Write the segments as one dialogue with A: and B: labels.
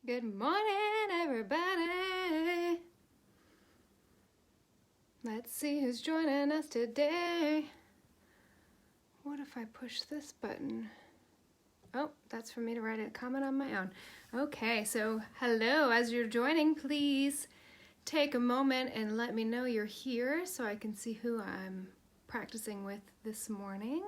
A: Good morning, everybody. Let's see who's joining us today. What if I push this button? Oh, that's for me to write a comment on my own. Okay, so hello. As you're joining, please take a moment and let me know you're here so I can see who I'm practicing with this morning.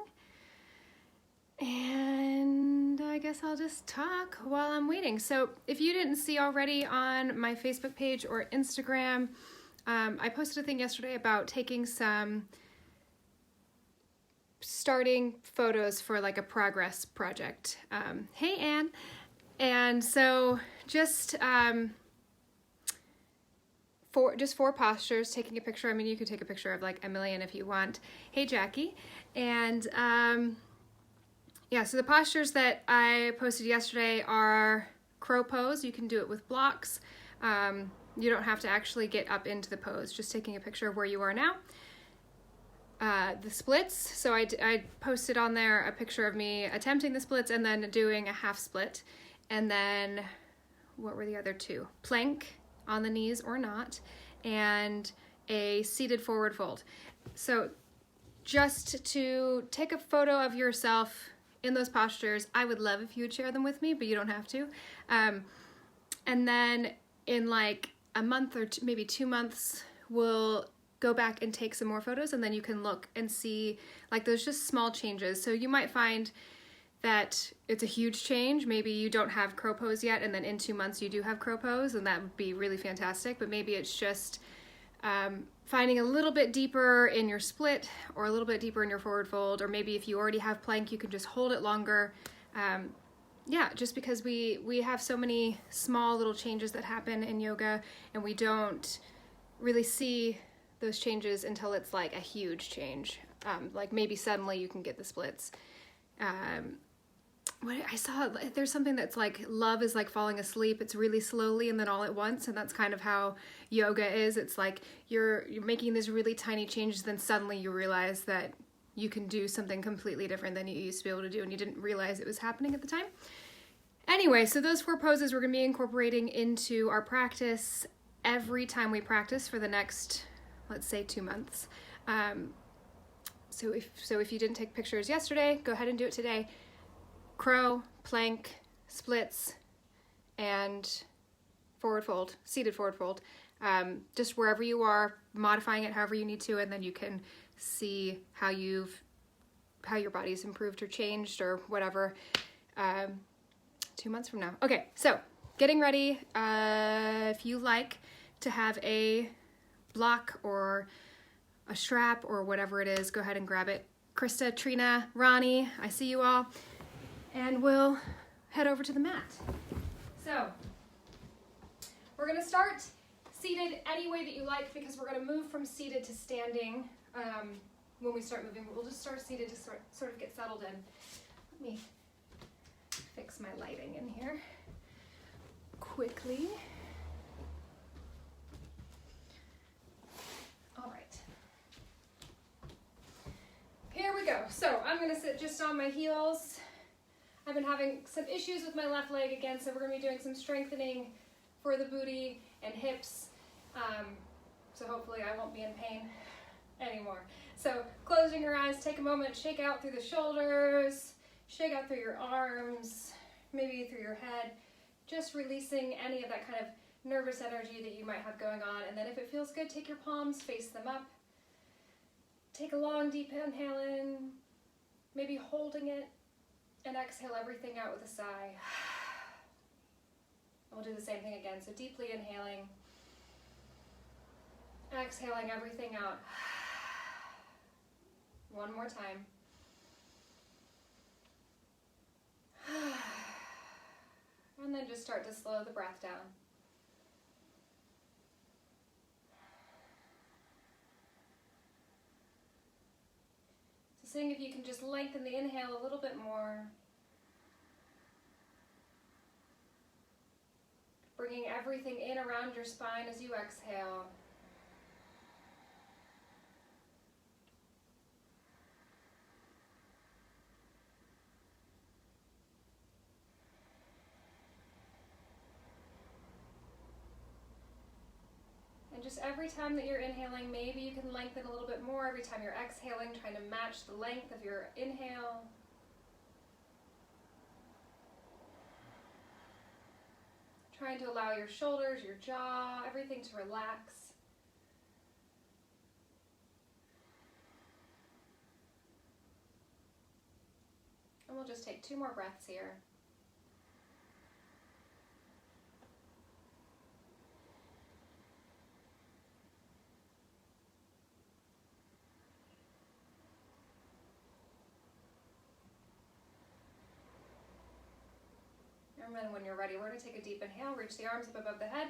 A: And I guess I'll just talk while I'm waiting. So if you didn't see already on my Facebook page or Instagram, I posted a thing yesterday about taking some starting photos for like a progress project. Hey, Anne. And so just four postures, taking a picture. I mean, you could take a picture of like a million if you want. Hey, Jackie. And yeah, so the postures that I posted yesterday are crow pose. You can do it with blocks. You don't have to actually get up into the pose, just taking a picture of where you are now. The splits, so I posted on there a picture of me attempting the splits and then doing a half split. And then, what were the other two? Plank on the knees or not, and a seated forward fold. So just to take a photo of yourself in those postures. I would love if you would share them with me, but you don't have to. And then in like a month or maybe 2 months, we'll go back and take some more photos, and then you can look and see like those just small changes. So you might find that it's a huge change. Maybe you don't have crow pose yet, and then in 2 months you do have crow pose, and that would be really fantastic. But maybe it's just finding a little bit deeper in your split or a little bit deeper in your forward fold, or maybe if you already have plank, you can just hold it longer. Yeah, just because we have so many small little changes that happen in yoga, and we don't really see those changes until it's like a huge change. Like maybe suddenly you can get the splits. What I saw, there's something that's like love is like falling asleep. It's really slowly and then all at once, and that's kind of how yoga is. It's like you're making these really tiny changes, then suddenly you realize that you can do something completely different than you used to be able to do, and you didn't realize it was happening at the time. Anyway, so those four poses we're going to be incorporating into our practice every time we practice for the next, let's say, 2 months. So if you didn't take pictures yesterday, go ahead and do it today. Crow, plank, splits, and forward fold, seated forward fold. Just wherever you are, modifying it however you need to, and then you can see how your body's improved or changed or whatever 2 months from now. Okay, so getting ready. If you like to have a block or a strap or whatever it is, go ahead and grab it. Krista, Trina, Ronnie, I see you all. And we'll head over to the mat. So we're going to start seated any way that you like, because we're going to move from seated to standing when we start moving. We'll just start seated to sort of get settled in. Let me fix my lighting in here quickly. All right. Here we go. So I'm going to sit just on my heels. I've been having some issues with my left leg again, so we're going to be doing some strengthening for the booty and hips. So hopefully I won't be in pain anymore. So closing your eyes, take a moment, shake out through the shoulders, shake out through your arms, maybe through your head, just releasing any of that kind of nervous energy that you might have going on. And then if it feels good, take your palms, face them up. Take a long, deep inhale in, maybe holding it, and exhale everything out with a sigh. And we'll do the same thing again. So deeply inhaling, exhaling everything out. One more time. And then just start to slow the breath down. Seeing if you can just lengthen the inhale a little bit more. Bringing everything in around your spine as you exhale. every time that you're inhaling, maybe you can lengthen a little bit more every time you're exhaling, trying to match the length of your inhale. Trying to allow your shoulders, your jaw, everything to relax. And we'll just take 2 more breaths here. And then when you're ready, we're going to take a deep inhale, reach the arms up above the head.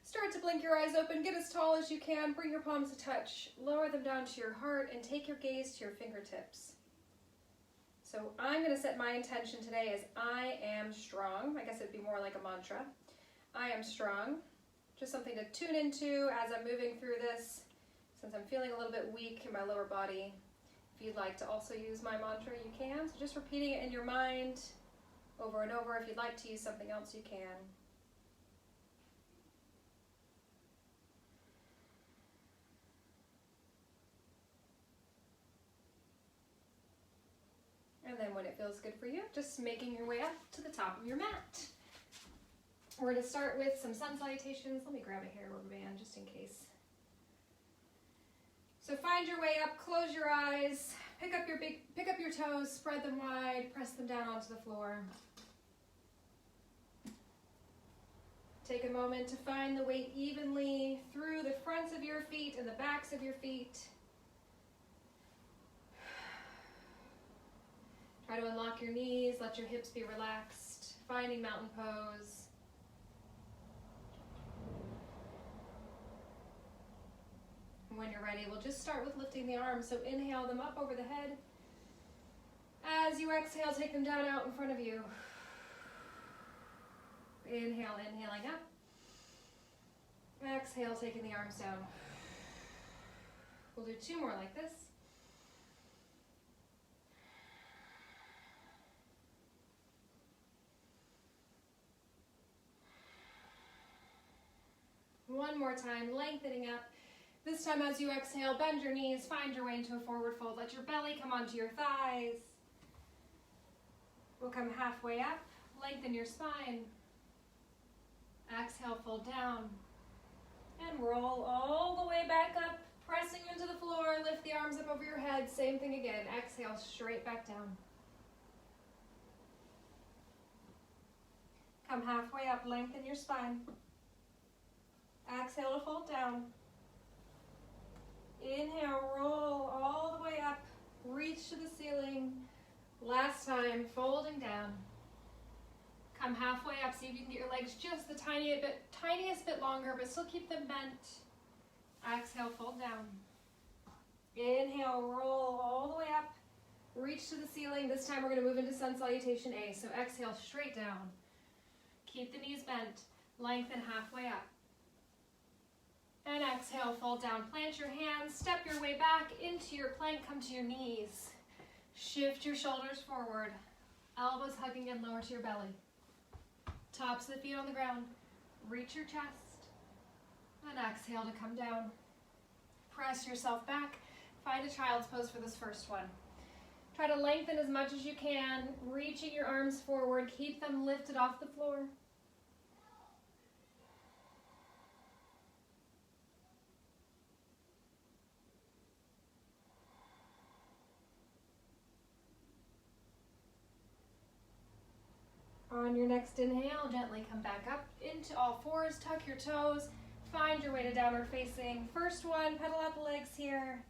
A: Start to blink your eyes open, get as tall as you can, bring your palms to touch, lower them down to your heart, and take your gaze to your fingertips. So I'm going to set my intention today as I am strong. I guess it'd be more like a mantra. I am strong. Just something to tune into as I'm moving through this, since I'm feeling a little bit weak in my lower body. If you'd like to also use my mantra, you can. So just repeating it in your mind over and over. If you'd like to use something else, you can. And then when it feels good for you, just making your way up to the top of your mat. We're going to start with some sun salutations. Let me grab a hair rubber band just in case. So find your way up, close your eyes, pick up your toes, spread them wide, press them down onto the floor. Take a moment to find the weight evenly through the fronts of your feet and the backs of your feet. Try to unlock your knees, let your hips be relaxed, finding mountain pose. And when you're ready, we'll just start with lifting the arms. So inhale them up over the head. As you exhale, take them down out in front of you. Inhale, inhaling up. Exhale, taking the arms down. We'll do 2 more like this. One more time, lengthening up. This time as you exhale, bend your knees, find your way into a forward fold. Let your belly come onto your thighs. We'll come halfway up, lengthen your spine. Exhale, fold down. And roll all the way back up, pressing into the floor. Lift the arms up over your head. Same thing again. Exhale, straight back down. Come halfway up, lengthen your spine. Exhale to fold down. Inhale, roll all the way up, reach to the ceiling. Last time, folding down. Come halfway up, see if you can get your legs just the tiniest bit longer, but still keep them bent. Exhale, fold down. Inhale, roll all the way up, reach to the ceiling. This time we're going to move into sun salutation A. So exhale, straight down. Keep the knees bent, lengthen halfway up. And exhale, fold down. Plant your hands, step your way back into your plank, come to your knees. Shift your shoulders forward, elbows hugging in lower to your belly. Tops of the feet on the ground, reach your chest, and exhale to come down. Press yourself back, find a child's pose for this first one. Try to lengthen as much as you can, reaching your arms forward, keep them lifted off the floor. On your next inhale, gently come back up into all fours, tuck your toes, find your way to downward facing. First one, pedal out the legs here.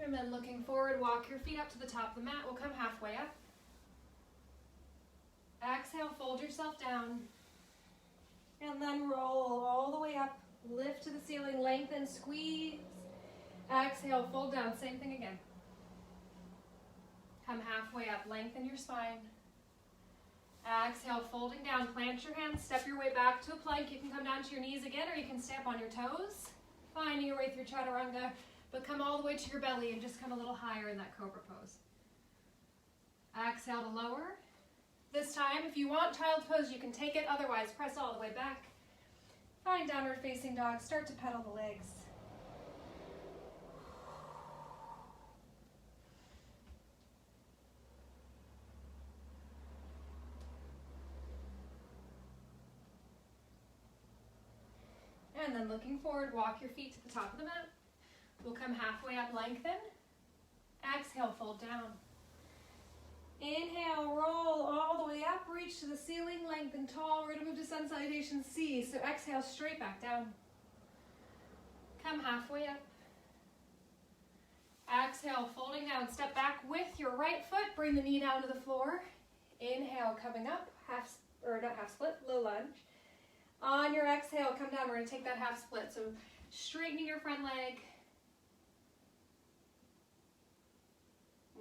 A: And then looking forward, walk your feet up to the top of the mat. We'll come halfway up. Exhale, fold yourself down. And then roll all the way up, lift to the ceiling, lengthen, squeeze. Exhale, fold down, same thing again. Come halfway up, lengthen your spine. Exhale, folding down, plant your hands, step your way back to a plank. You can come down to your knees again, or you can step on your toes. Finding your way through chaturanga, but come all the way to your belly and just come a little higher in that cobra pose. Exhale to lower. This time, if you want child's pose, you can take it. Otherwise, press all the way back. Find downward facing dog. Start to pedal the legs. And then looking forward, walk your feet to the top of the mat. We'll come halfway up, lengthen. Exhale, fold down. Inhale, roll all the way up, reach to the ceiling, lengthen tall. We're gonna move to sun salutation C. So exhale, straight back down. Come halfway up. Exhale, folding down, step back with your right foot, bring the knee down to the floor. Inhale, coming up, not half split, low lunge. On your exhale, come down, we're gonna take that half split. So straightening your front leg.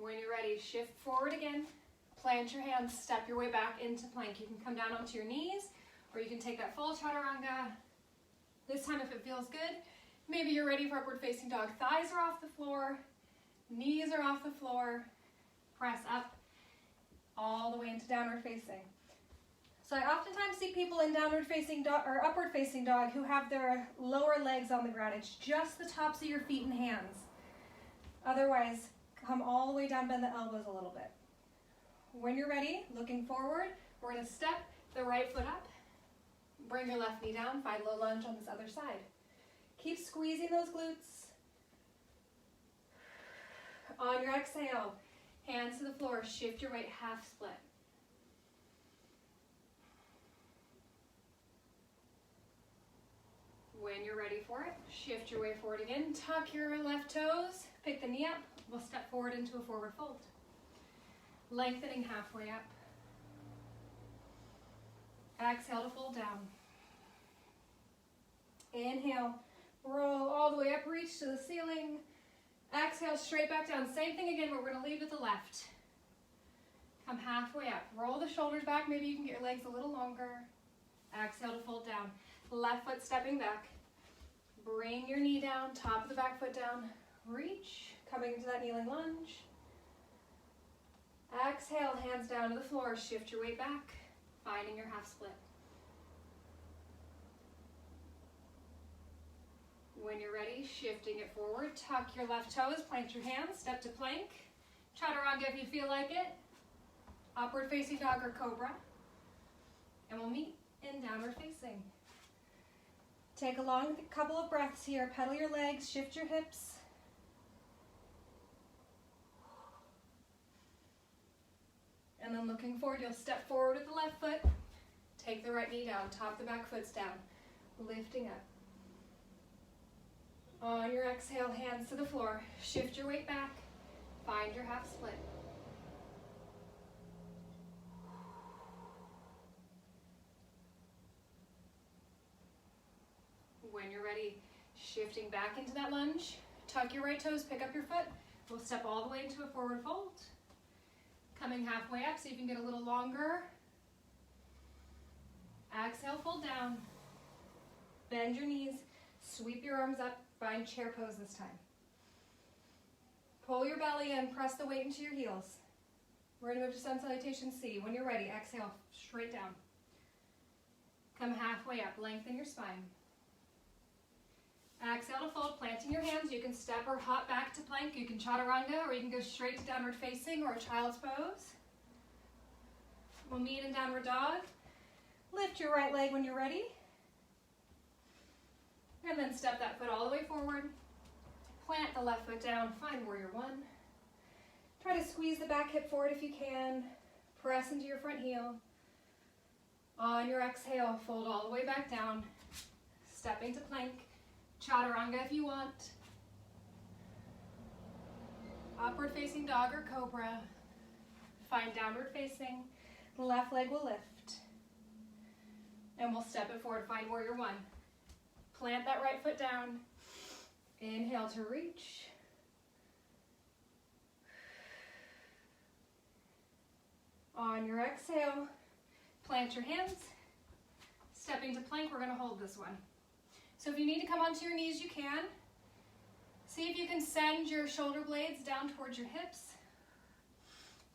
A: When you're ready, shift forward again. Plant your hands, step your way back into plank. You can come down onto your knees, or you can take that full chaturanga. This time, if it feels good, maybe you're ready for upward facing dog. Thighs are off the floor, knees are off the floor. Press up all the way into downward facing. So I oftentimes see people in downward facing dog or upward facing dog who have their lower legs on the ground. It's just the tops of your feet and hands. Otherwise, come all the way down, bend the elbows a little bit. When you're ready, looking forward, we're going to step the right foot up. Bring your left knee down, find low lunge on this other side. Keep squeezing those glutes. On your exhale, hands to the floor, shift your weight, half split. When you're ready for it, shift your way forward again. Tuck your left toes, pick the knee up. We'll step forward into a forward fold. Lengthening halfway up. Exhale to fold down. Inhale, roll all the way up, reach to the ceiling. Exhale, straight back down. Same thing again, but we're gonna lead with the left. Come halfway up. Roll the shoulders back. Maybe you can get your legs a little longer. Exhale to fold down. Left foot stepping back. Bring your knee down, top of the back foot down. Reach, coming into that kneeling lunge. Exhale, hands down to the floor. Shift your weight back, finding your half split. When you're ready, shifting it forward. Tuck your left toes, plant your hands, step to plank. Chaturanga if you feel like it. Upward facing dog or cobra. And we'll meet in downward facing. Take a long couple of breaths here. Pedal your legs, shift your hips. And then looking forward, you'll step forward with the left foot. Take the right knee down, top the back foot's down. Lifting up. On your exhale, hands to the floor. Shift your weight back. Find your half split. When you're ready, shifting back into that lunge. Tuck your right toes, pick up your foot. We'll step all the way into a forward fold. Coming halfway up so you can get a little longer. Exhale, fold down. Bend your knees, sweep your arms up, find chair pose this time. Pull your belly in, press the weight into your heels. We're gonna move to sun salutation C. When you're ready, exhale, straight down. Come halfway up, lengthen your spine. Exhale to fold, planting your hands. You can step or hop back to plank. You can chaturanga, or you can go straight to downward facing or a child's pose. We'll meet in downward dog. Lift your right leg when you're ready. And then step that foot all the way forward. Plant the left foot down, find warrior one. Try to squeeze the back hip forward if you can. Press into your front heel. On your exhale, fold all the way back down. Stepping to plank. Chaturanga if you want. Upward facing dog or cobra. Find downward facing. Left leg will lift. And we'll step it forward, find warrior one. Plant that right foot down. Inhale to reach. On your exhale, plant your hands. Stepping to plank, we're gonna hold this one. So if you need to come onto your knees, you can. See if you can send your shoulder blades down towards your hips.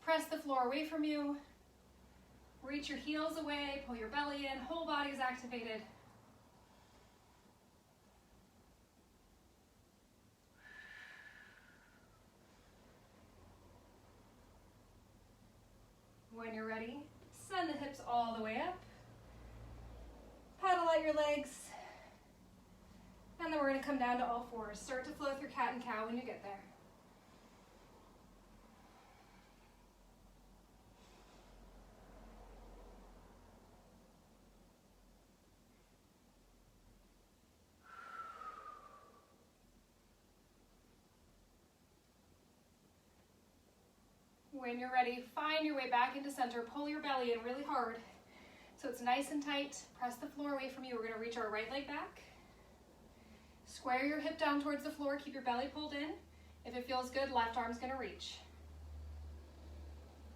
A: Press the floor away from you. Reach your heels away, pull your belly in, whole body is activated. When you're ready, send the hips all the way up. Paddle out your legs. And then we're going to come down to all fours. Start to flow through cat and cow when you get there. When you're ready, find your way back into center. Pull your belly in really hard so it's nice and tight. Press the floor away from you. We're going to reach our right leg back. Square your hip down towards the floor. Keep your belly pulled in. If it feels good, left arm's going to reach.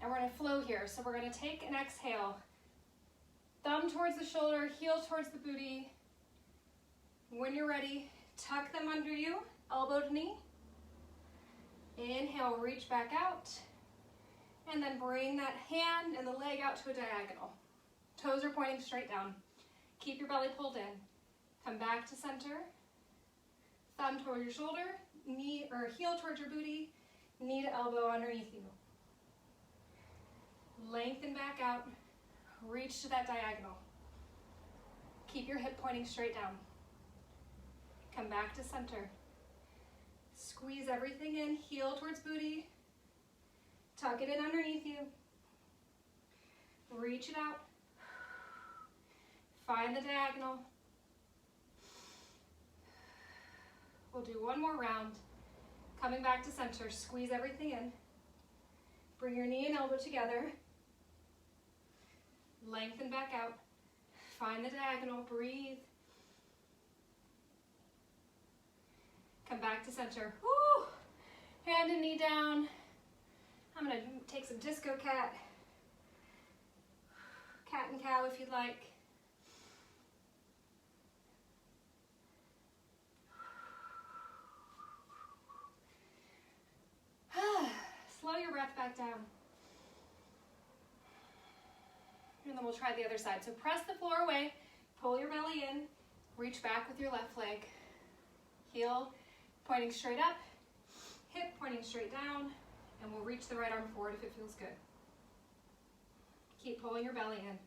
A: And we're going to flow here. So we're going to take an exhale. Thumb towards the shoulder, heel towards the booty. When you're ready, tuck them under you, elbow to knee. Inhale, reach back out. And then bring that hand and the leg out to a diagonal. Toes are pointing straight down. Keep your belly pulled in. Come back to center. Thumb toward your shoulder, knee or heel towards your booty, knee to elbow underneath you. Lengthen back out. Reach to that diagonal. Keep your hip pointing straight down. Come back to center. Squeeze everything in, heel towards booty. Tuck it in underneath you. Reach it out. Find the diagonal. We'll do one more round. Coming back to center, squeeze everything in. Bring your knee and elbow together. Lengthen back out. Find the diagonal, breathe. Come back to center. Woo! Hand and knee down. I'm going to take some disco cat. Cat and cow if you'd like. Slow your breath back down. And then we'll try the other side. So press the floor away, pull your belly in, reach back with your left leg. Heel pointing straight up, hip pointing straight down, and we'll reach the right arm forward if it feels good. Keep pulling your belly in.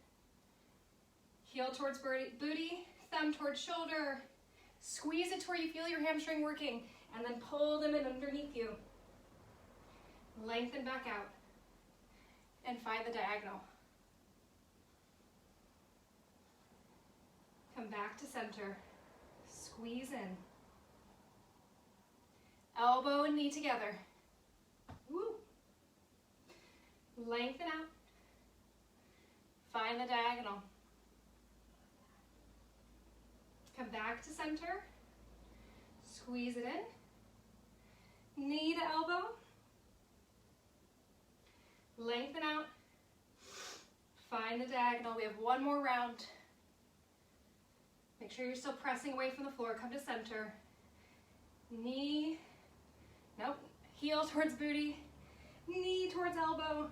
A: Heel towards booty, thumb towards shoulder. Squeeze it to where you feel your hamstring working, and then pull them in underneath you. Lengthen back out, and find the diagonal. Come back to center. Squeeze in. Elbow and knee together. Woo. Lengthen out. Find the diagonal. Come back to center. Squeeze it in. Knee to elbow. Lengthen out. Find the diagonal. We have one more round. Make sure you're still pressing away from the floor. Come to center. Knee. Nope. Heel towards booty. Knee towards elbow.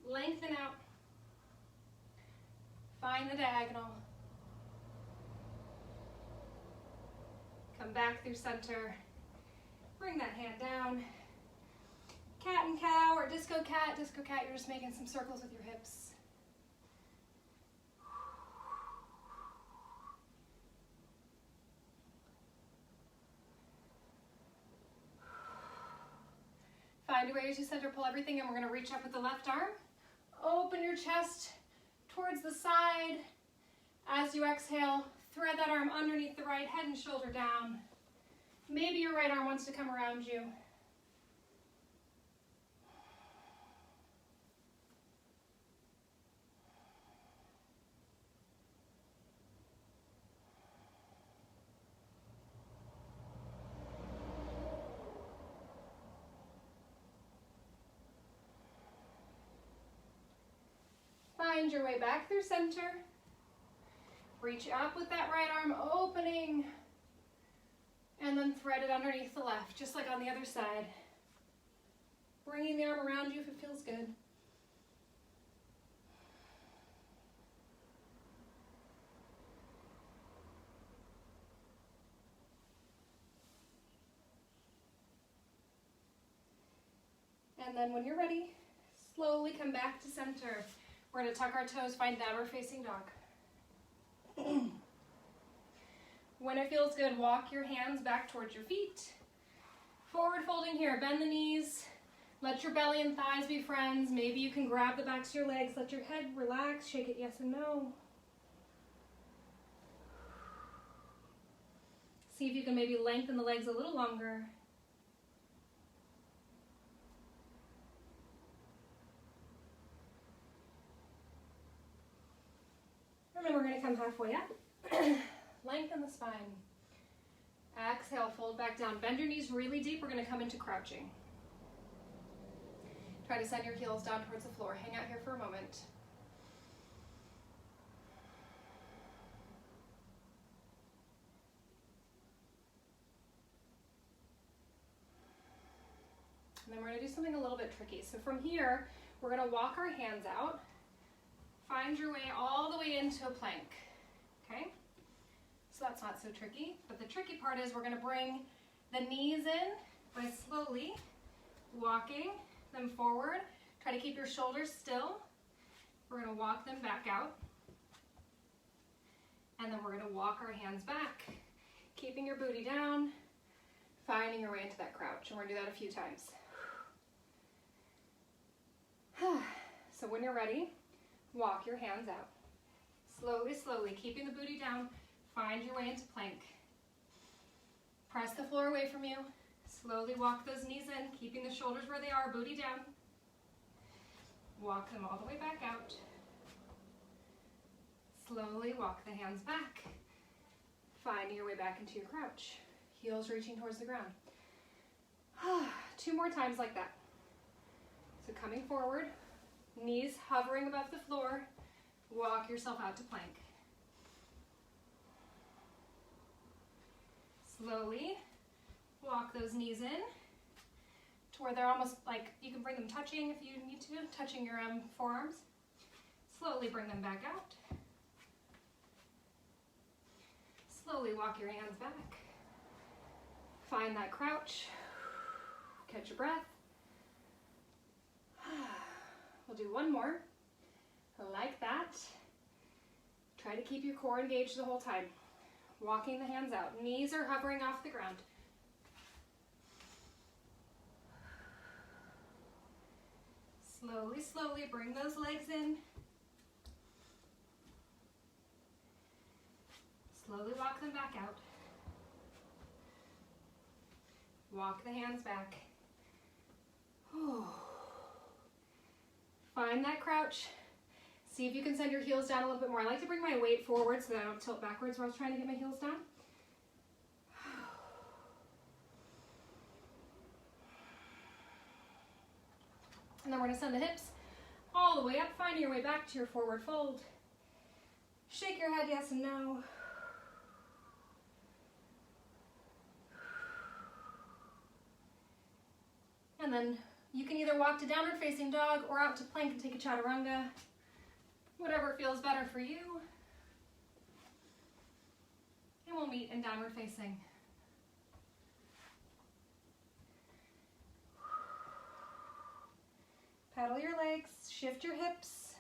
A: Lengthen out. Find the diagonal. Come back through center. Bring that hand down. Cat and cow or disco cat. Disco cat, you're just making some circles with your hips. Find your way to center, pull everything, and we're going to reach up with the left arm. Open your chest towards the side. As you exhale, thread that arm underneath the right, head and shoulder down. Maybe your right arm wants to come around you. Find your way back through center. Reach up with that right arm, opening, and then thread it underneath the left, just like on the other side. Bringing the arm around you if it feels good. And then when you're ready, slowly come back to center. We're gonna tuck our toes, find downward facing dog. When it feels good, walk your hands back towards your feet. Forward folding here, bend the knees. Let your belly and thighs be friends. Maybe you can grab the backs of your legs. Let your head relax. Shake it yes and no. See if you can maybe lengthen the legs a little longer. And then we're going to come halfway up. Lengthen the spine. Exhale, fold back down. Bend your knees really deep. We're going to come into crouching. Try to send your heels down towards the floor. Hang out here for a moment. And then we're going to do something a little bit tricky. So from here, we're going to walk our hands out. Find your way all the way into a plank. Okay? So that's not so tricky. But the tricky part is we're going to bring the knees in by slowly walking them forward. Try to keep your shoulders still. We're going to walk them back out. And then we're going to walk our hands back, keeping your booty down, finding your way into that crouch. And we're going to do that a few times. So when you're ready, walk your hands out. Slowly, slowly, keeping the booty down, find your way into plank. Press the floor away from you. Slowly walk those knees in, keeping the shoulders where they are, booty down. Walk them all the way back out. Slowly walk the hands back, finding your way back into your crouch. Heels reaching towards the ground. 2 more times like that. So coming forward, knees hovering above the floor, walk yourself out to plank. Slowly walk those knees in to where they're almost like, you can bring them touching if you need to, touching your forearms. Slowly bring them back out. Slowly walk your hands back. Find that crouch. Catch your breath. We'll do one more, like that. Try to keep your core engaged the whole time. Walking the hands out. Knees are hovering off the ground. Slowly, slowly bring those legs in. Slowly walk them back out. Walk the hands back. Find that crouch. See if you can send your heels down a little bit more. I like to bring my weight forward so that I don't tilt backwards when I was trying to get my heels down. And then we're going to send the hips all the way up, finding your way back to your forward fold. Shake your head yes and no. And then you can either walk to downward facing dog or out to plank and take a chaturanga. Whatever feels better for you. And we'll meet in downward facing. Paddle your legs, shift your hips.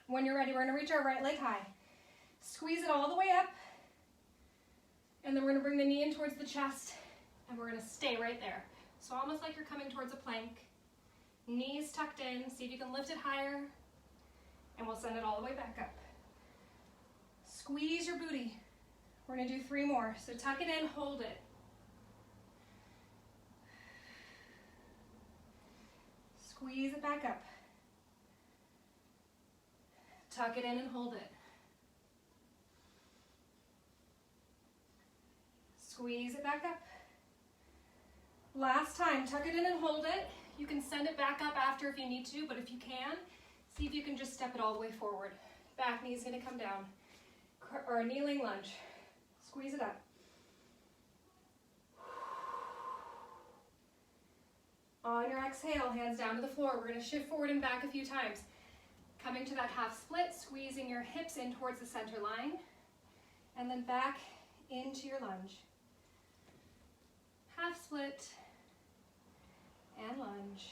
A: When you're ready, we're going to reach our right leg high. Squeeze it all the way up. And then we're going to bring the knee in towards the chest. And we're going to stay right there. So almost like you're coming towards a plank. Knees tucked in. See if you can lift it higher. And we'll send it all the way back up. Squeeze your booty. We're going to do 3 more. So tuck it in, hold it. Squeeze it back up. Tuck it in and hold it. Squeeze it back up. Last time, tuck it in and hold it. You can send it back up after if you need to, but if you can, see if you can just step it all the way forward. Back knee's going to come down. Or a kneeling lunge. Squeeze it up. On your exhale, hands down to the floor. We're going to shift forward and back a few times. Coming to that half split, squeezing your hips in towards the center line. And then back into your lunge. Half split and lunge.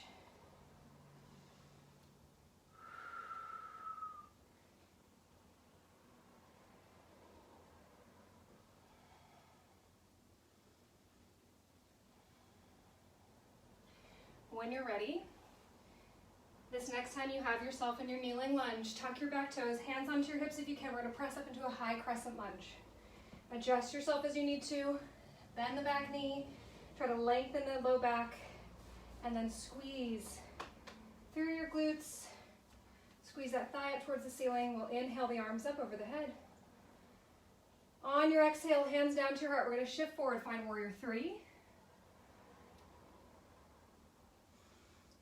A: When you're ready, this next time you have yourself in your kneeling lunge, tuck your back toes, hands onto your hips if you can. We're gonna press up into a high crescent lunge. Adjust yourself as you need to, bend the back knee, try to lengthen the low back, and then squeeze through your glutes. Squeeze that thigh up towards the ceiling. We'll inhale the arms up over the head. On your exhale, hands down to your heart. We're gonna shift forward, find warrior three.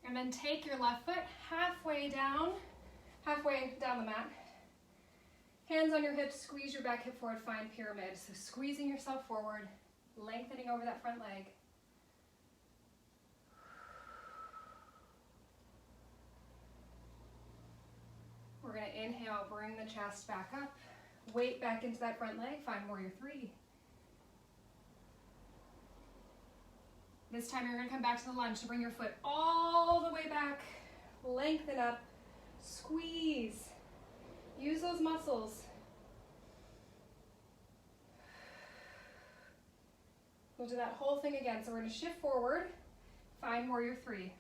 A: And then take your left foot halfway down the mat. Hands on your hips, squeeze your back hip forward, find pyramid. So squeezing yourself forward, lengthening over that front leg. We're gonna inhale, bring the chest back up, weight back into that front leg, find warrior three. This time you're gonna come back to the lunge, so bring your foot all the way back, lengthen up, squeeze. Use those muscles. We'll do that whole thing again. So we're gonna shift forward, find warrior three.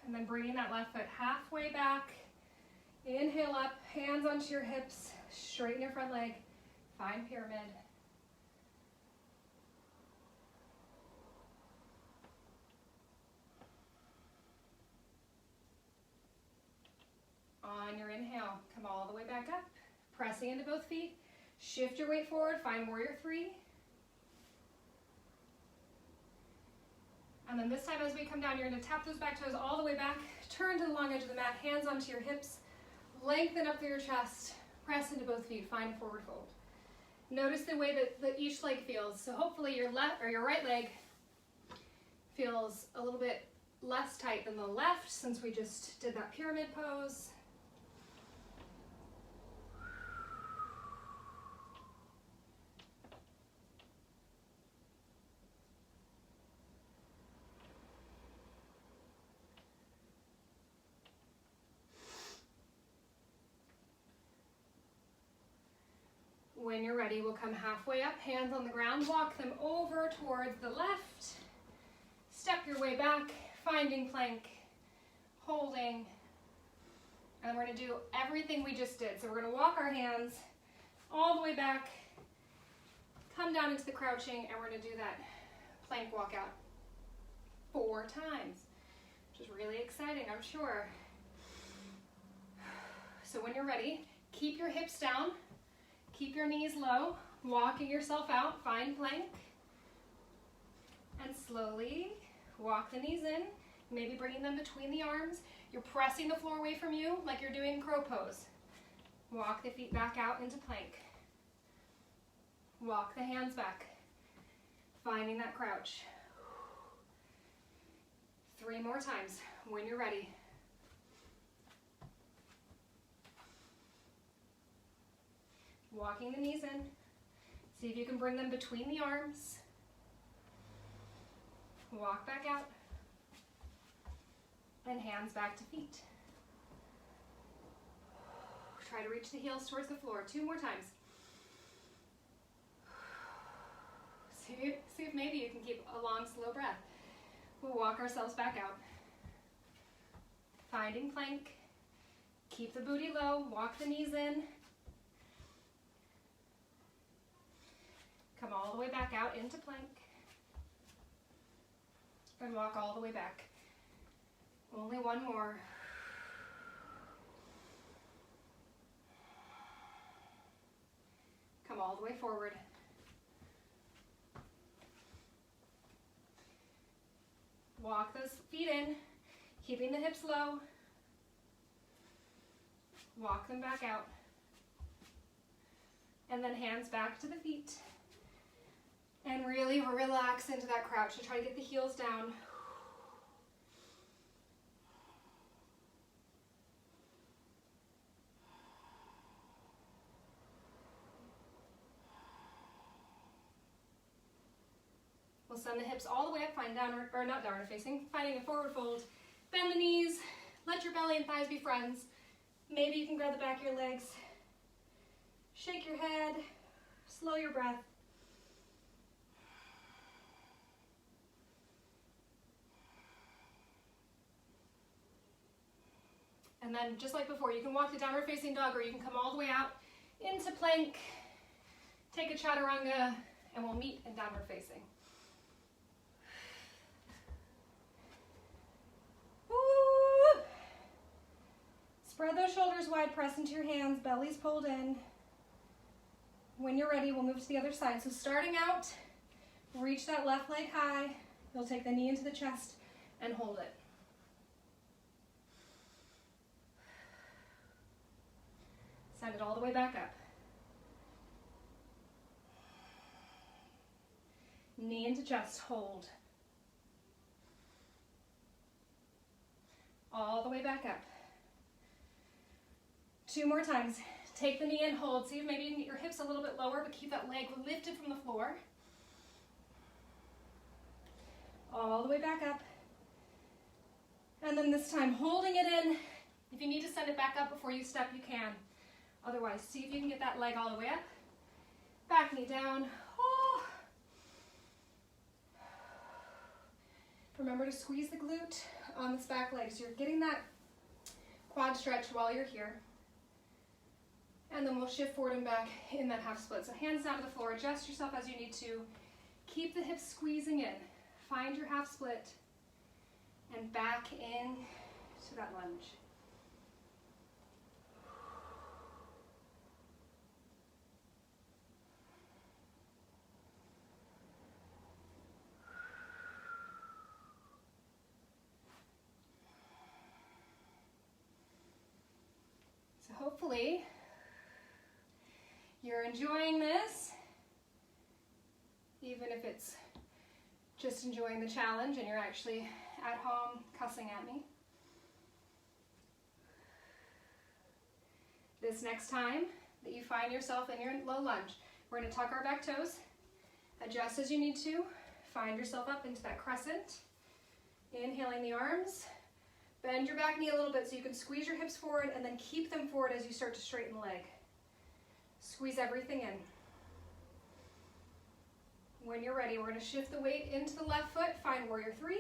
A: And then bringing that left foot halfway back, inhale up, hands onto your hips, straighten your front leg, find pyramid. On your inhale, come all the way back up, pressing into both feet. Shift your weight forward, find warrior three. And then this time as we come down, you're gonna tap those back toes all the way back, turn to the long edge of the mat, hands onto your hips, lengthen up through your chest, press into both feet, find forward fold. Notice the way that each leg feels. So hopefully your left or your right leg feels a little bit less tight than the left since we just did that pyramid pose. When you're ready, we'll come halfway up, hands on the ground, walk them over towards the left, step your way back, finding plank, holding, and then we're gonna do everything we just did. So we're gonna walk our hands all the way back, come down into the crouching, and we're gonna do that plank walk out 4 times, which is really exciting, I'm sure. So when you're ready, keep your hips down, keep your knees low, walking yourself out, find plank, and slowly walk the knees in, maybe bringing them between the arms. You're pressing the floor away from you like you're doing crow pose. Walk the feet back out into plank. Walk the hands back, finding that crouch. 3 more times when you're ready. Walking the knees in. See if you can bring them between the arms. Walk back out. And hands back to feet. Try to reach the heels towards the floor. 2 more times. See if maybe you can keep a long, slow breath. We'll walk ourselves back out. Finding plank. Keep the booty low. Walk the knees in. Come all the way back out into plank. And walk all the way back. Only 1 more. Come all the way forward. Walk those feet in, keeping the hips low. Walk them back out. And then hands back to the feet. And really relax into that crouch. So try to get the heels down. We'll send the hips all the way up, find downward, or not downward facing, finding a forward fold. Bend the knees, let your belly and thighs be friends. Maybe you can grab the back of your legs. Shake your head, slow your breath. And then just like before, you can walk to downward facing dog, or you can come all the way out into plank, take a chaturanga, and we'll meet in downward facing. Woo! Spread those shoulders wide, press into your hands, belly's pulled in. When you're ready, we'll move to the other side. So starting out, reach that left leg high. You'll take the knee into the chest and hold it. Send it all the way back up. Knee into chest, hold. All the way back up. 2 more times. Take the knee and hold. See if maybe you can get your hips a little bit lower, but keep that leg lifted from the floor. All the way back up. And then this time, holding it in. If you need to send it back up before you step, you can. Otherwise, see if you can get that leg all the way up. Back knee down. Oh. Remember to squeeze the glute on this back leg. So you're getting that quad stretch while you're here. And then we'll shift forward and back in that half split. So hands down to the floor, adjust yourself as you need to. Keep the hips squeezing in. Find your half split and back in to that lunge. So hopefully you're enjoying this, even if it's just enjoying the challenge and you're actually at home cussing at me. This next time that you find yourself in your low lunge, we're going to tuck our back toes, adjust as you need to, find yourself up into that crescent, inhaling the arms, bend your back knee a little bit so you can squeeze your hips forward and then keep them forward as you start to straighten the leg. Squeeze everything in. When you're ready, we're going to shift the weight into the left foot, find warrior 3.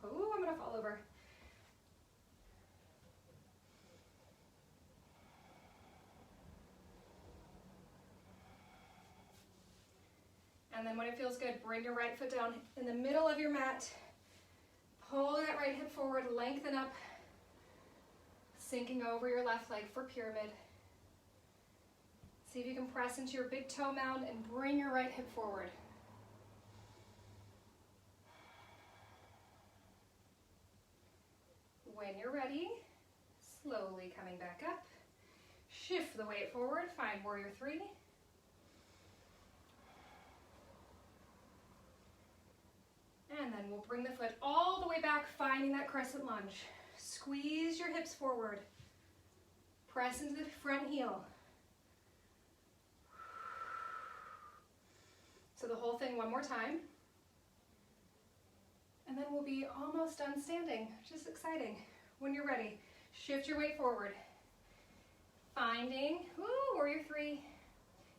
A: Oh, I'm going to fall over. And then when it feels good, bring your right foot down in the middle of your mat. Pull that right hip forward, lengthen up, sinking over your left leg for pyramid. See if you can press into your big toe mound and bring your right hip forward. When you're ready, slowly coming back up, shift the weight forward, find warrior 3. And then we'll bring the foot all the way back, finding that crescent lunge. Squeeze your hips forward. Press into the front heel. So the whole thing one more time. And then we'll be almost done standing, which is exciting. When you're ready, shift your weight forward. Finding, warrior 3.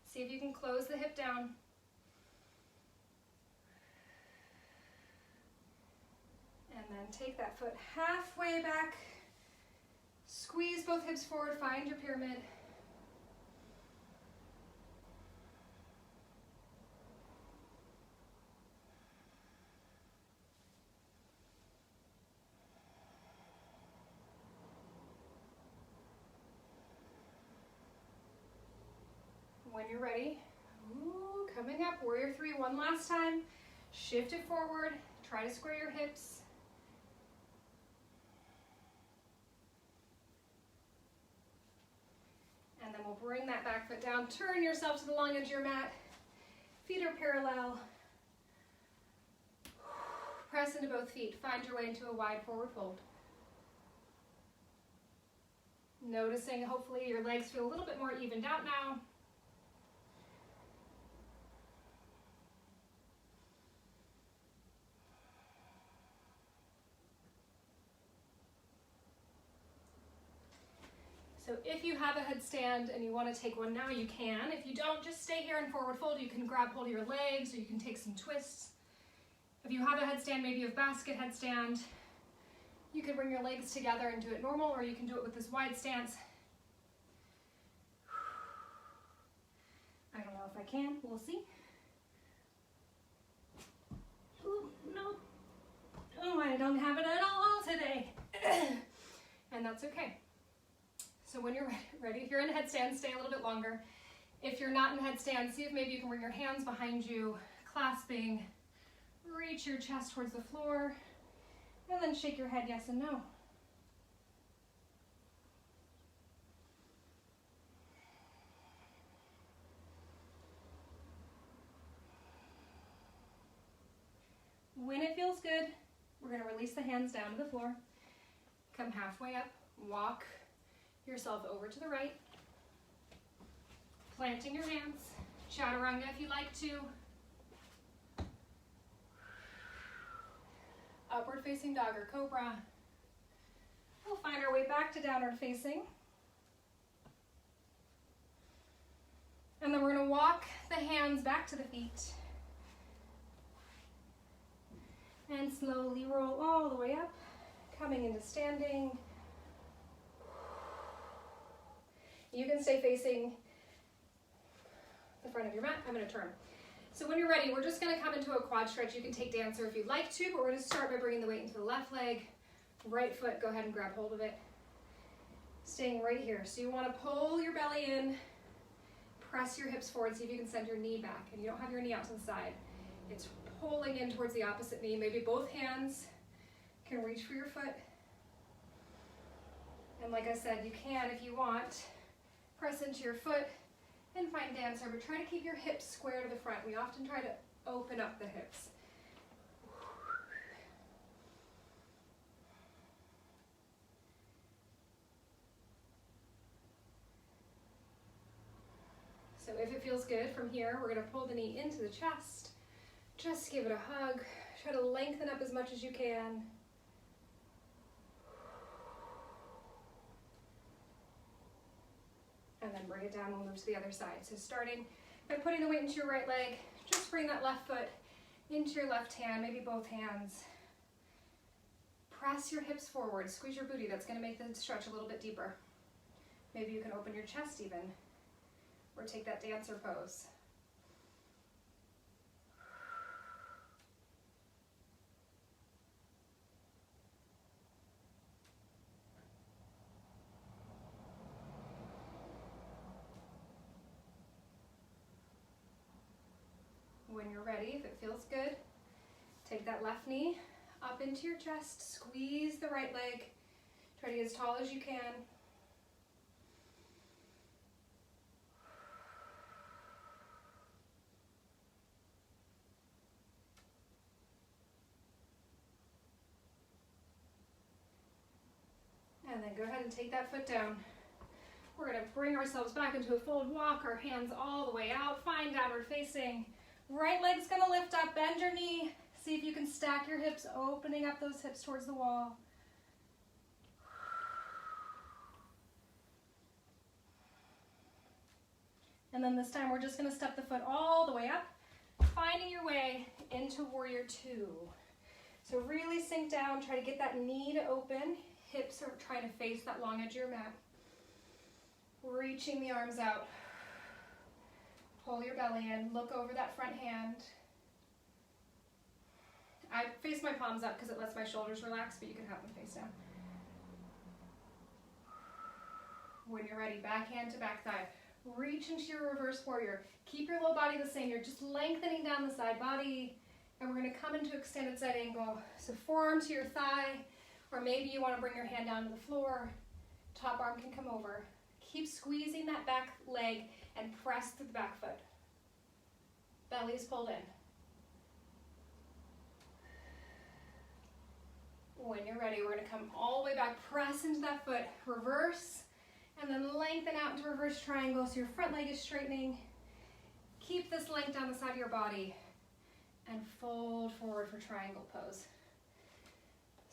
A: See if you can close the hip down. And then take that foot halfway back. Squeeze both hips forward, find your pyramid. When you're ready, coming up, warrior 3 one last time. Shift it forward, try to square your hips. And then we'll bring that back foot down, turn yourself to the long edge of your mat. Feet are parallel. Press into both feet, find your way into a wide forward fold. Noticing, hopefully your legs feel a little bit more evened out now. you have a headstand and you want to take one now, you can. If you don't, just stay here in forward fold. You can grab hold of your legs or you can take some twists. If you have a headstand, maybe you have basket headstand, you could bring your legs together and do it normal, or you can do it with this wide stance. I don't know if I can, we'll see. Ooh, no. Oh, I don't have it at all today. And that's okay. So when you're ready, if you're in a headstand, stay a little bit longer. If you're not in a headstand, see if maybe you can bring your hands behind you, clasping, reach your chest towards the floor, and then shake your head yes and no. When it feels good, we're going to release the hands down to the floor. Come halfway up, walk yourself over to the right, planting your hands, chaturanga if you like to. Upward facing dog or cobra. We'll find our way back to downward facing. And then we're going to walk the hands back to the feet. And slowly roll all the way up, coming into standing. You can stay facing the front of your mat. I'm going to turn. So when you're ready, we're just going to come into a quad stretch. You can take dancer if you'd like to, but we're going to start by bringing the weight into the left leg. Right foot, go ahead and grab hold of it. Staying right here. So you want to pull your belly in, press your hips forward, see if you can send your knee back. And you don't have your knee out to the side. It's pulling in towards the opposite knee. Maybe both hands can reach for your foot. And like I said, you can, if you want, press into your foot and find dancer, but try to keep your hips square to the front. We often try to open up the hips. So if it feels good from here, we're going to pull the knee into the chest. Just give it a hug. Try to lengthen up as much as you can. And then bring it down, we'll move to the other side. So starting by putting the weight into your right leg, just bring that left foot into your left hand, maybe both hands. Press your hips forward, squeeze your booty. That's going to make the stretch a little bit deeper. Maybe you can open your chest even, or take that dancer pose. When you're ready, if it feels good, take that left knee up into your chest, squeeze the right leg, try to get as tall as you can. And then go ahead and take that foot down. We're going to bring ourselves back into a forward walk, our hands all the way out, find downward facing. Right leg's going to lift up, bend your knee. See if you can stack your hips, opening up those hips towards the wall. And then this time we're just going to step the foot all the way up, finding your way into warrior two. So really sink down, try to get that knee to open. Hips are trying to face that long edge of your mat. Reaching the arms out. Pull your belly in, look over that front hand. I face my palms up because it lets my shoulders relax, but you can have them face down. When you're ready, back hand to back thigh. Reach into your reverse warrior. Keep your low body the same. You're just lengthening down the side body, and we're going to come into extended side angle. So forearm to your thigh, or maybe you want to bring your hand down to the floor. Top arm can come over. Keep squeezing that back leg and press through the back foot. Belly's pulled in. When you're ready, we're going to come all the way back, press into that foot, reverse, and then lengthen out into reverse triangle so your front leg is straightening. Keep this length down the side of your body and fold forward for triangle pose.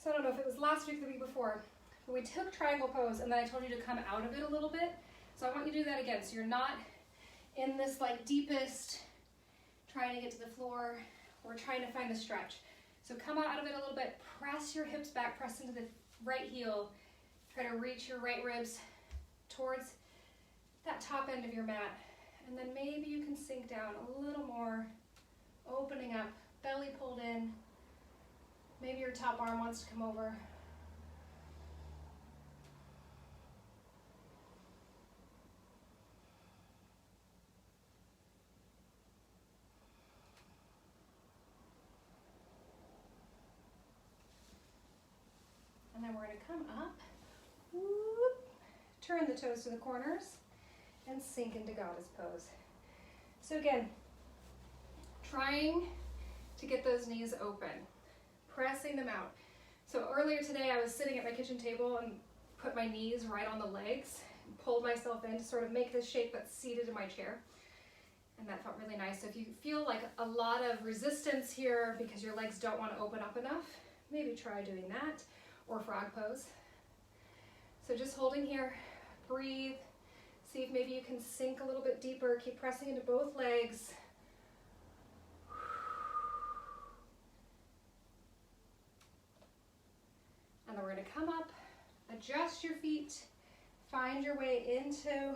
A: So I don't know if it was last week or the week before, but we took triangle pose and then I told you to come out of it a little bit So I want you to do that again. So you're not in this like deepest, trying to get to the floor. We're trying to find the stretch. So come out of it a little bit, press your hips back, press into the right heel. Try to reach your right ribs towards that top end of your mat. And then maybe you can sink down a little more, opening up, belly pulled in. Maybe your top arm wants to come over. And then we're going to come up, whoop, turn the toes to the corners, and sink into goddess pose. So again, trying to get those knees open, pressing them out. So earlier today I was sitting at my kitchen table and put my knees right on the legs, and pulled myself in to sort of make this shape that's seated in my chair. And that felt really nice. So if you feel like a lot of resistance here because your legs don't want to open up enough, maybe try doing that, or frog pose. So just holding here, breathe, see if maybe you can sink a little bit deeper, keep pressing into both legs. And then we're going to come up, adjust your feet, find your way into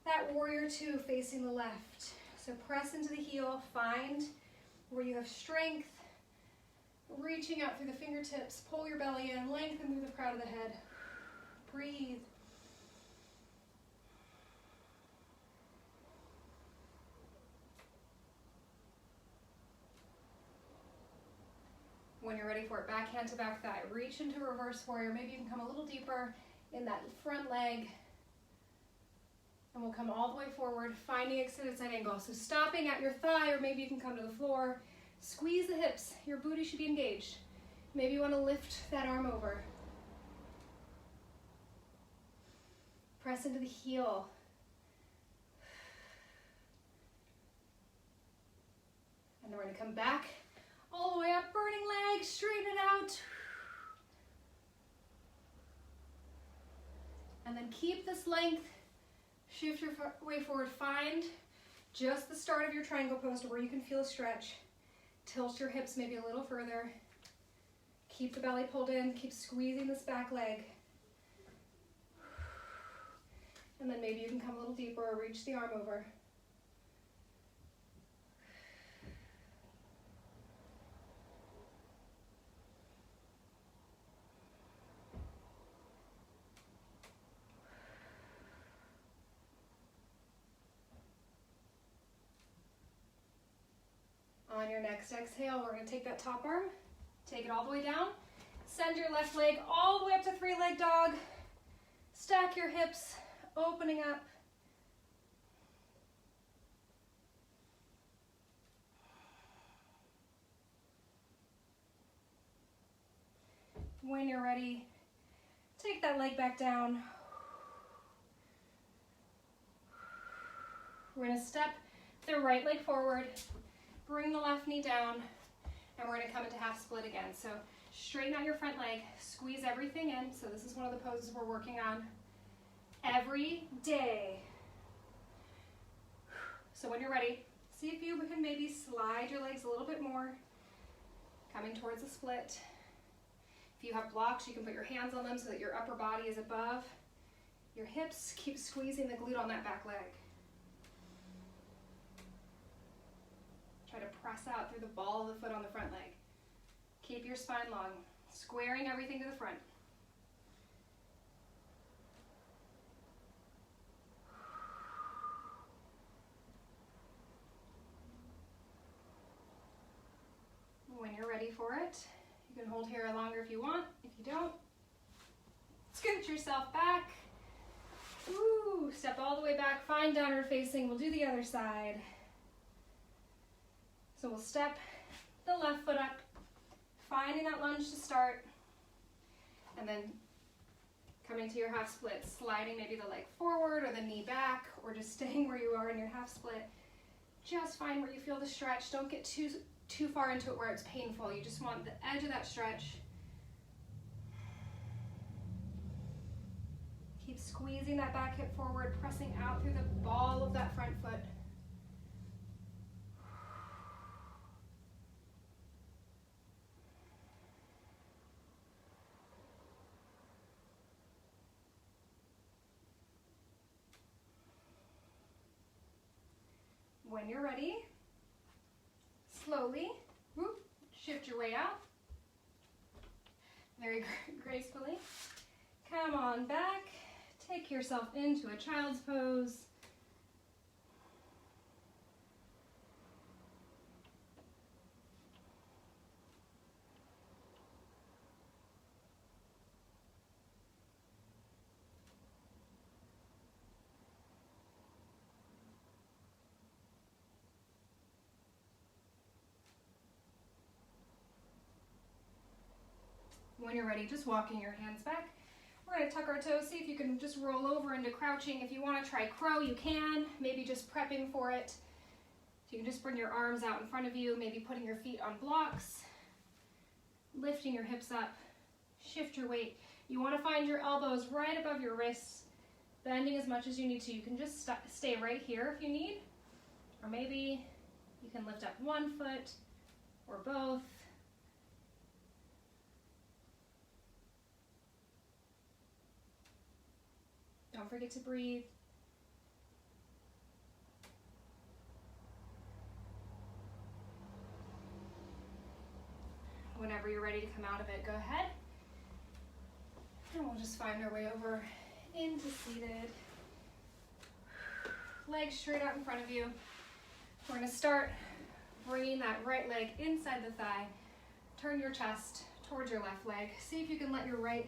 A: that warrior two facing the left. So press into the heel, find where you have strength, reaching out through the fingertips, pull your belly in, lengthen through the crown of the head. Breathe. When you're ready for it, back hand to back thigh. Reach into reverse warrior. Maybe you can come a little deeper in that front leg. And we'll come all the way forward, finding extended side angle. So stopping at your thigh, or maybe you can come to the floor. Squeeze the hips. Your booty should be engaged. Maybe you want to lift that arm over. Press into the heel. And then we're going to come back all the way up, burning legs, straighten it out. And then keep this length. Shift your way forward. Find just the start of your triangle pose to where you can feel a stretch. Tilt your hips maybe a little further. Keep the belly pulled in. Keep squeezing this back leg. And then maybe you can come a little deeper or reach the arm over. On your next exhale, we're going to take that top arm, take it all the way down, send your left leg all the way up to three-leg dog, stack your hips, opening up. When you're ready, take that leg back down. We're going to step the right leg forward, bring the left knee down, and we're going to come into half split again. So straighten out your front leg, squeeze everything in. So this is one of the poses we're working on every day. So when you're ready, see if you can maybe slide your legs a little bit more, coming towards a split. If you have blocks, you can put your hands on them so that your upper body is above your hips. Keep squeezing the glute on that back leg. Try to press out through the ball of the foot on the front leg. Keep your spine long, squaring everything to the front. When you're ready for it, you can hold here longer if you want. If you don't, scoot yourself back. Ooh, step all the way back, find downward facing. We'll do the other side. So we'll step the left foot up, finding that lunge to start, and then coming to your half split, sliding maybe the leg forward or the knee back, or just staying where you are in your half split. Just find where you feel the stretch. Don't get too far into it where it's painful. You just want the edge of that stretch. Keep squeezing. squeezing that back hip forward, pressing out through the ball of that front foot. When you're ready, slowly, whoop, shift your way out. Very gracefully. Come on back, take yourself into a child's pose. When you're ready, just walking your hands back. We're going to tuck our toes, see if you can just roll over into crouching. If you want to try crow, you can, maybe just prepping for it. So you can just bring your arms out in front of you, maybe putting your feet on blocks, lifting your hips up, shift your weight. You want to find your elbows right above your wrists, bending as much as you need to. You can just stay right here if you need, or maybe you can lift up one foot or both. Don't forget to breathe. Whenever you're ready to come out of it, go ahead. And we'll just find our way over into seated. Legs straight out in front of you. We're going to start bringing that right leg inside the thigh. Turn your chest towards your left leg. See if you can let your right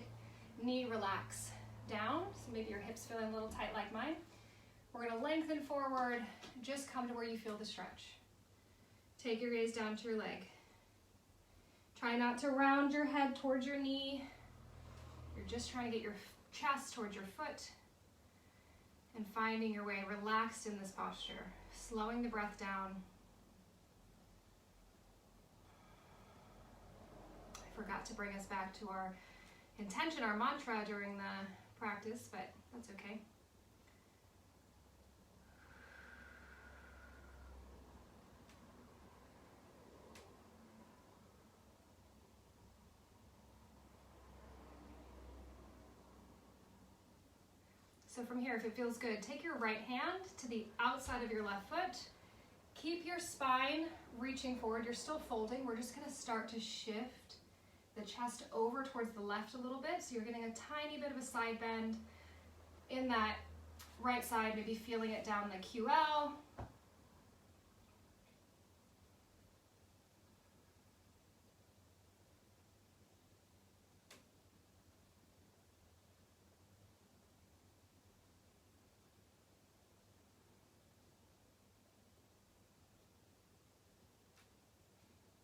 A: knee relax down. So maybe your hips feeling a little tight like mine. We're going to lengthen forward. Just come to where you feel the stretch. Take your gaze down to your leg. Try not to round your head towards your knee. You're just trying to get your chest towards your foot and finding your way relaxed in this posture. Slowing the breath down. I forgot to bring us back to our intention, our mantra during the practice, but that's okay. So from here, if it feels good, take your right hand to the outside of your left foot. Keep your spine reaching forward. You're still folding. We're just going to start to shift the chest over towards the left a little bit. So you're getting a tiny bit of a side bend in that right side, maybe feeling it down the QL.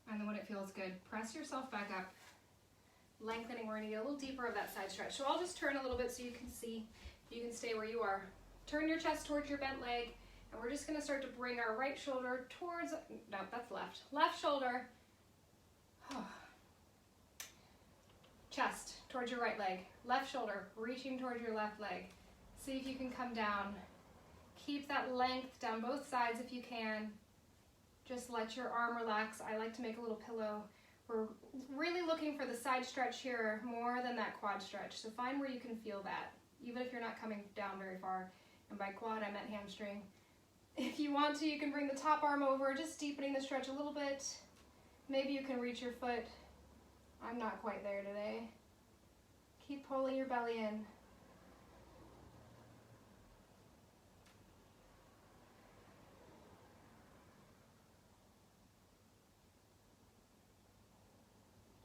A: And then when it feels good, press yourself back up. Lengthening, we're gonna get a little deeper of that side stretch. So I'll just turn a little bit so you can see. You can stay where you are. Turn your chest towards your bent leg, and we're just gonna start to bring our right shoulder towards, no, that's left. Left shoulder, chest towards your right leg. Left shoulder, reaching towards your left leg. See if you can come down. Keep that length down both sides if you can. Just let your arm relax. I like to make a little pillow. We're really looking for the side stretch here more than that quad stretch. So find where you can feel that, even if you're not coming down very far. And by quad, I meant hamstring. If you want to, you can bring the top arm over, just deepening the stretch a little bit. Maybe you can reach your foot. I'm not quite there today. Keep pulling your belly in.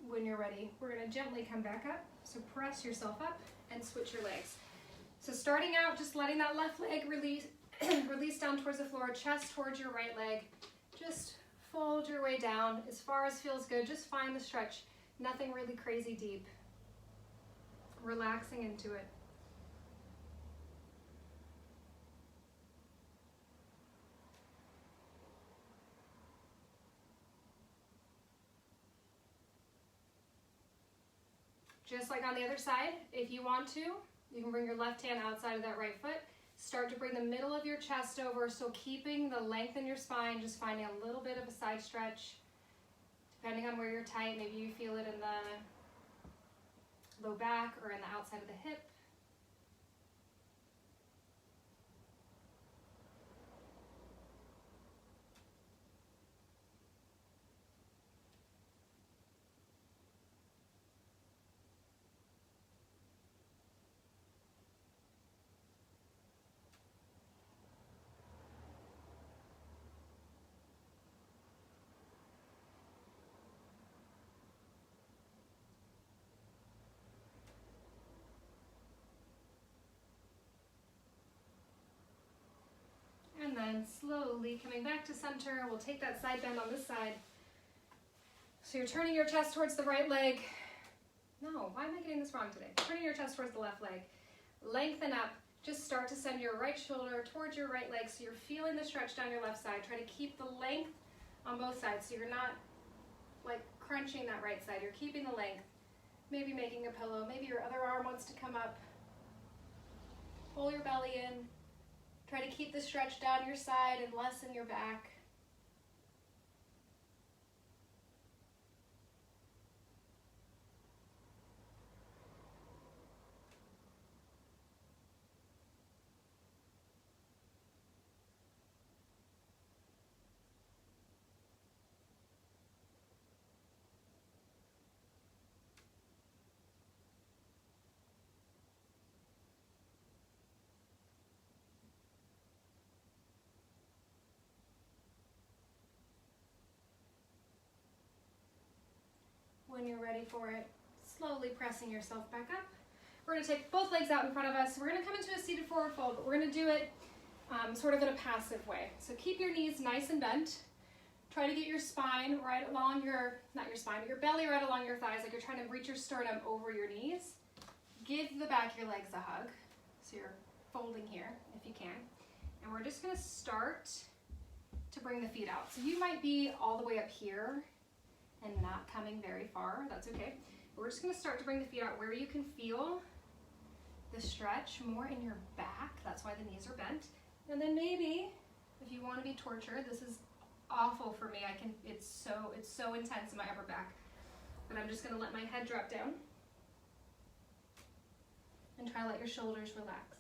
A: When you're ready, we're going to gently come back up. So press yourself up and switch your legs. So starting out, just letting that left leg release, release down towards the floor, chest towards your right leg. Just fold your way down as far as feels good. Just find the stretch. Nothing really crazy deep. Relaxing into it. Just like on the other side, if you want to, You can bring your left hand outside of that right foot. Start to bring the middle of your chest over, so keeping the length in your spine, just finding a little bit of a side stretch. Depending on where you're tight, maybe you feel it in the low back or in the outside of the hip. And then slowly coming back to center, we'll take that side bend on this side. So you're turning your chest towards the right leg. No, why am I getting this wrong today? Turning your chest towards the left leg. Lengthen up. Just start to send your right shoulder towards your right leg, so you're feeling the stretch down your left side. Try to keep the length on both sides, so you're not like crunching that right side. You're keeping the length. Maybe making a pillow. Maybe your other arm wants to come up. Pull your belly in. Try to keep the stretch down your side and lessen your back. When you're ready for it, slowly pressing yourself back up. We're going to take both legs out in front of us. We're going to come into a seated forward fold, but we're going to do it sort of in a passive way. So keep your knees nice and bent. Try to get your spine right along your, not your spine, but your belly right along your thighs, like you're trying to reach your sternum over your knees. Give the back of your legs a hug. So you're folding here if you can. And we're just going to start to bring the feet out. So you might be all the way up here and not coming very far. That's okay. We're just going to start to bring the feet out where you can feel the stretch more in your back. That's why the knees are bent. And then maybe if you want to be tortured, this is awful for me. It's so intense in my upper back. But I'm just going to let my head drop down and try to let your shoulders relax.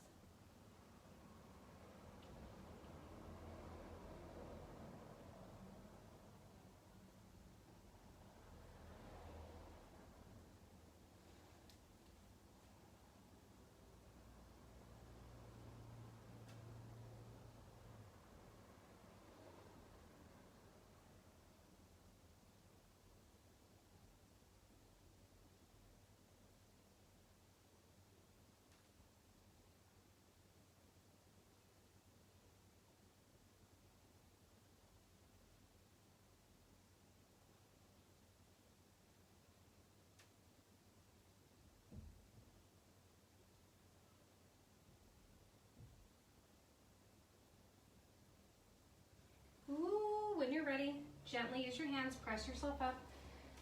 A: When you're ready, gently use your hands, press yourself up,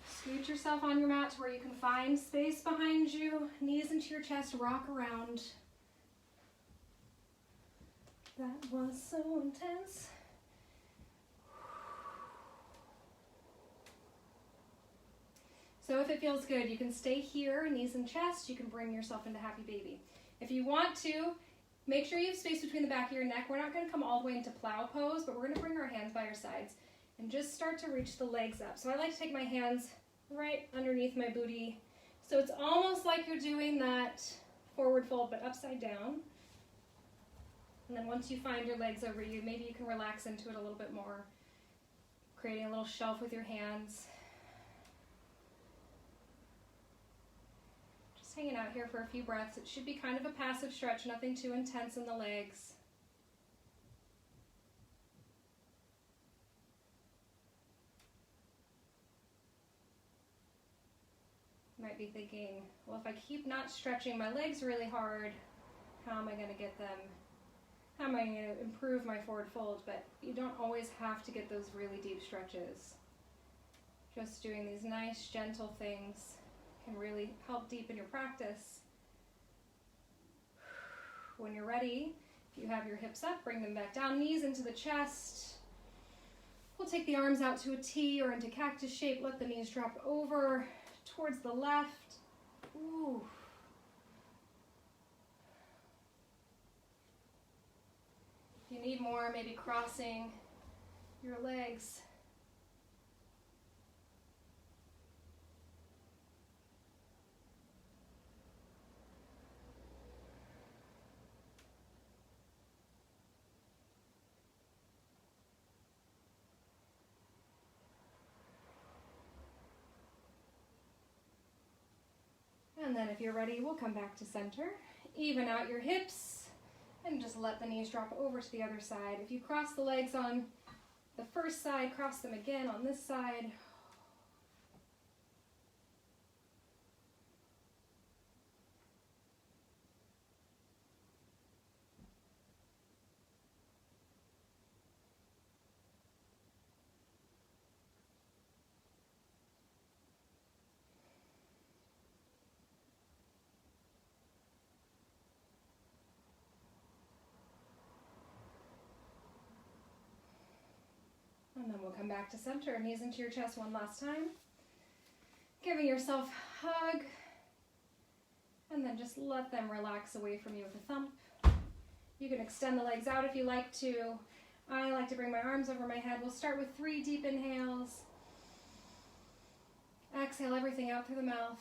A: scoot yourself on your mat to where you can find space behind you, knees into your chest, rock around. That was so intense. So if it feels good, you can stay here, knees and chest. You can bring yourself into happy baby. If you want to, make sure you have space between the back of your neck. We're not going to come all the way into plow pose, but we're going to bring our hands by our sides and just start to reach the legs up. So I like to take my hands right underneath my booty. So it's almost like you're doing that forward fold, but upside down. And then once you find your legs over you, maybe you can relax into it a little bit more, creating a little shelf with your hands. Just hanging out here for a few breaths. It should be kind of a passive stretch, nothing too intense in the legs. You might be thinking, well, if I keep not stretching my legs really hard, how am I going to get them? How am I going to improve my forward fold? But you don't always have to get those really deep stretches. Just doing these nice, gentle things can really help deepen your practice. When you're ready, if you have your hips up, bring them back down, knees into the chest. We'll take the arms out to a T or into cactus shape. Let the knees drop over towards the left. Ooh. If you need more, maybe crossing your legs. And then if you're ready, we'll come back to center. Even out your hips and just let the knees drop over to the other side. If you cross the legs on the first side, cross them again on this side. And then we'll come back to center, knees into your chest one last time. Giving yourself a hug. And then just let them relax away from you with a thump. You can extend the legs out if you like to. I like to bring my arms over my head. We'll start with 3 deep inhales. Exhale everything out through the mouth.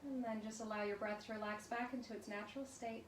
A: And then just allow your breath to relax back into its natural state.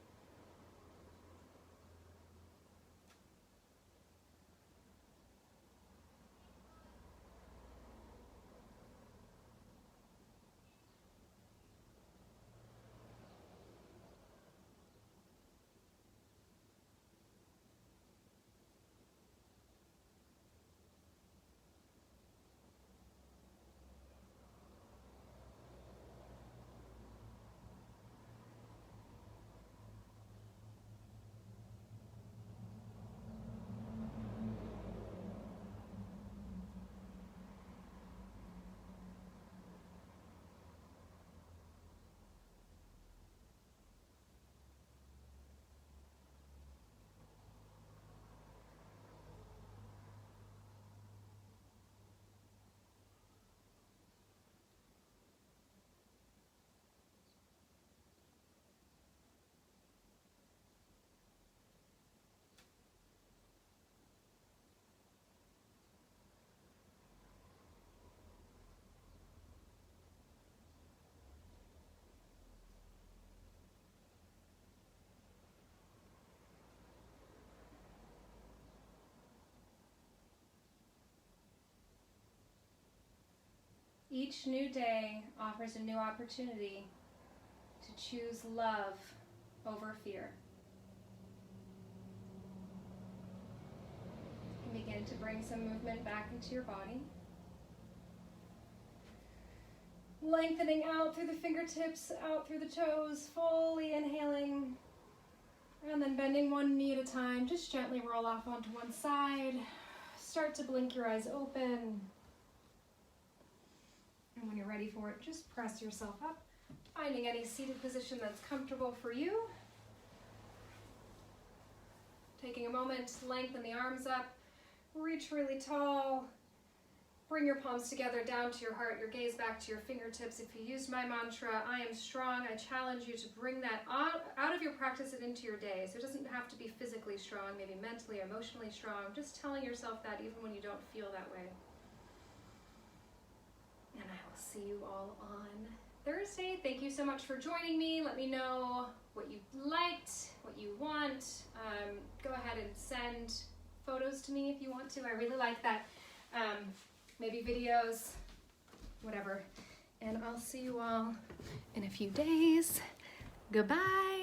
A: Each new day offers a new opportunity to choose love over fear. And begin to bring some movement back into your body. Lengthening out through the fingertips, out through the toes, fully inhaling. And then bending one knee at a time, just gently roll off onto one side. Start to blink your eyes open. And when you're ready for it, just press yourself up, finding any seated position that's comfortable for you. Taking a moment to lengthen the arms up, reach really tall, bring your palms together down to your heart, your gaze back to your fingertips. If you used my mantra, I am strong, I challenge you to bring that out of your practice and into your day. So it doesn't have to be physically strong, maybe mentally, emotionally strong, just telling yourself that even when you don't feel that way. And I will see you all on Thursday. Thank you so much for joining me. Let me know what you liked, what you want. Go ahead and send photos to me if you want to. I really like that. Maybe videos, whatever. And I'll see you all in a few days. Goodbye.